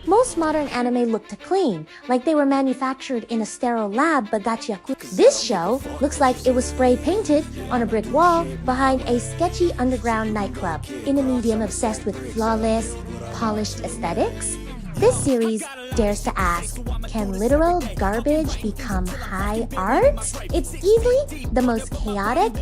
Most modern anime look clean, like they were manufactured in a sterile lab, but Gachiakuta. This show looks like it was spray painted on a brick wall behind a sketchy underground nightclub. In a medium obsessed with flawless, polished aesthetics, this series dares to ask, can literal garbage become high art? It's easily the most chaotic,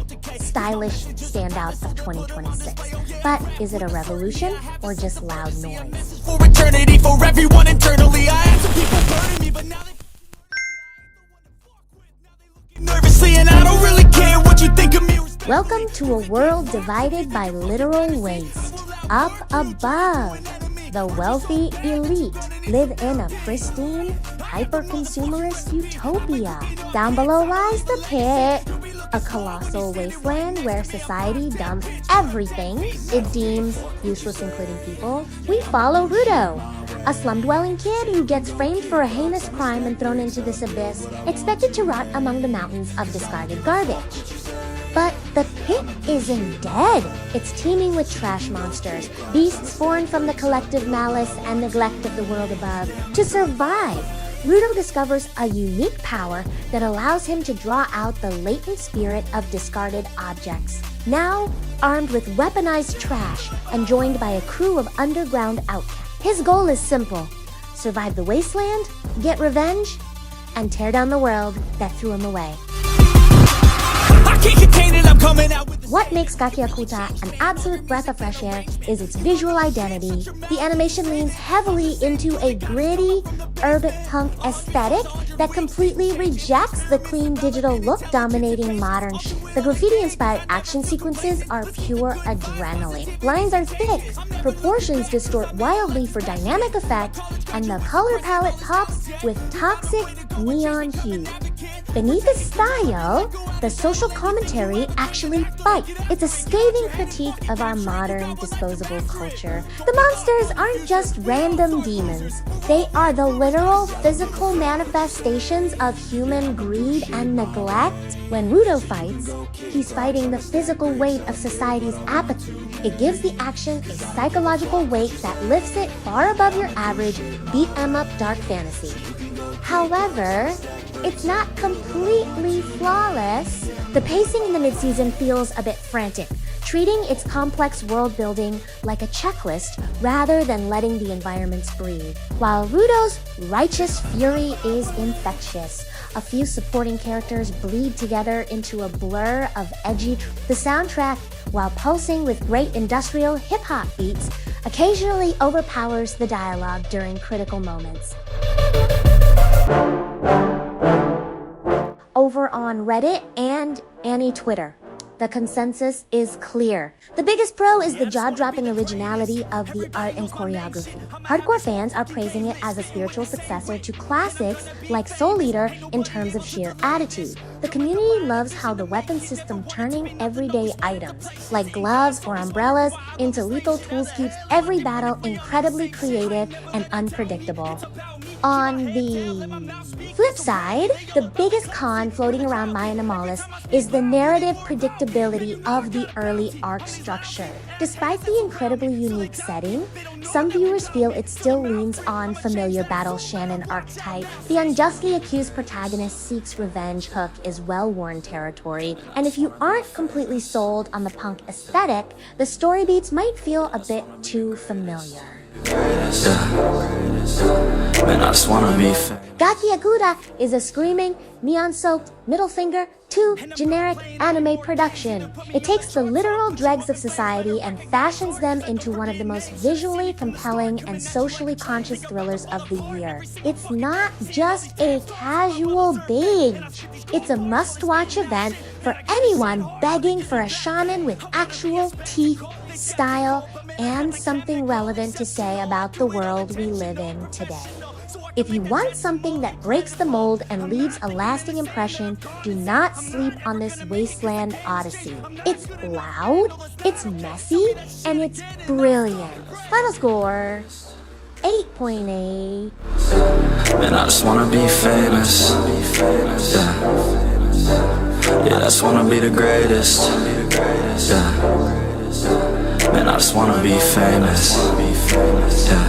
stylish standout of 2026. But is it a revolution or just loud noise? For eternity, for everyone internally, I had some people burning me, but now they nervously, and I don't really care what you think of me. Welcome to a world divided by literal waste. Up above, the wealthy elite live in a pristine, hyper-consumerist utopia. Down below lies the pit, a colossal wasteland where society dumps everything it deems useless, including people. We follow Rudo, a slum-dwelling kid who gets framed for a heinous crime and thrown into this abyss, expected to rot among the mountains of discarded garbage. But the pit isn't dead. It's teeming with trash monsters, beasts born from the collective malice and neglect of the world above. To survive, Rudo discovers a unique power that allows him to draw out the latent spirit of discarded objects. Now, armed with weaponized trash and joined by a crew of underground outcasts. His goal is simple: survive the wasteland, get revenge, and tear down the world that threw him away. What makes Gachiakuta an absolute breath of fresh air is its visual identity. The animation leans heavily into a gritty, urban punk aesthetic that completely rejects the clean digital look dominating modern shit. The graffiti-inspired action sequences are pure adrenaline. Lines are thick, proportions distort wildly for dynamic effect, and the color palette pops with toxic neon hue. Beneath the style, the social commentary actually bites. It's a scathing critique of our modern, disposable culture. The monsters aren't just random demons. They are the literal, physical manifestations of human greed and neglect. When Rudo fights, he's fighting the physical weight of society's apathy. It gives the action a psychological weight that lifts it far above your average beat-em-up dark fantasy. However, it's not completely flawless. The pacing in the mid-season feels a bit frantic, treating its complex world-building like a checklist rather than letting the environments breathe. While Rudo's righteous fury is infectious, a few supporting characters bleed together into a blur of edgy. The soundtrack, while pulsing with great industrial hip-hop beats, occasionally overpowers the dialogue during critical moments. Over on Reddit and Twitter, the consensus is clear. The biggest pro is the jaw-dropping originality of the art and choreography. Hardcore fans are praising it as a spiritual successor to classics like Soul Eater in terms of sheer attitude. The community loves how the weapon system turning everyday items, like gloves or umbrellas, into lethal tools keeps every battle incredibly creative and unpredictable. On the flip side, the biggest con floating around My Anomalous is the narrative predictability of the early arc structure. Despite the incredibly unique setting, some viewers feel it still leans on familiar battle shonen archetype. The unjustly accused protagonist seeks revenge hook is well-worn territory, and if you aren't completely sold on the punk aesthetic, the story beats might feel a bit too familiar. Man, I just wanna be Gachiakuta is a screaming, neon-soaked middle finger to generic anime production. It takes the literal dregs of society and fashions them into one of the most visually compelling and socially conscious thrillers of the year. It's not just a casual binge. It's a must-watch event for anyone begging for a shonen with actual teeth, style, and something relevant to say about the world we live in today. If you want something that breaks the mold and leaves a lasting impression, do not sleep on this wasteland odyssey. It's loud, it's messy, and it's brilliant. Final score, 8.8. Man, I just wanna be famous. Yeah, I just wanna be the greatest. Yeah. Man, I just wanna be famous. Yeah.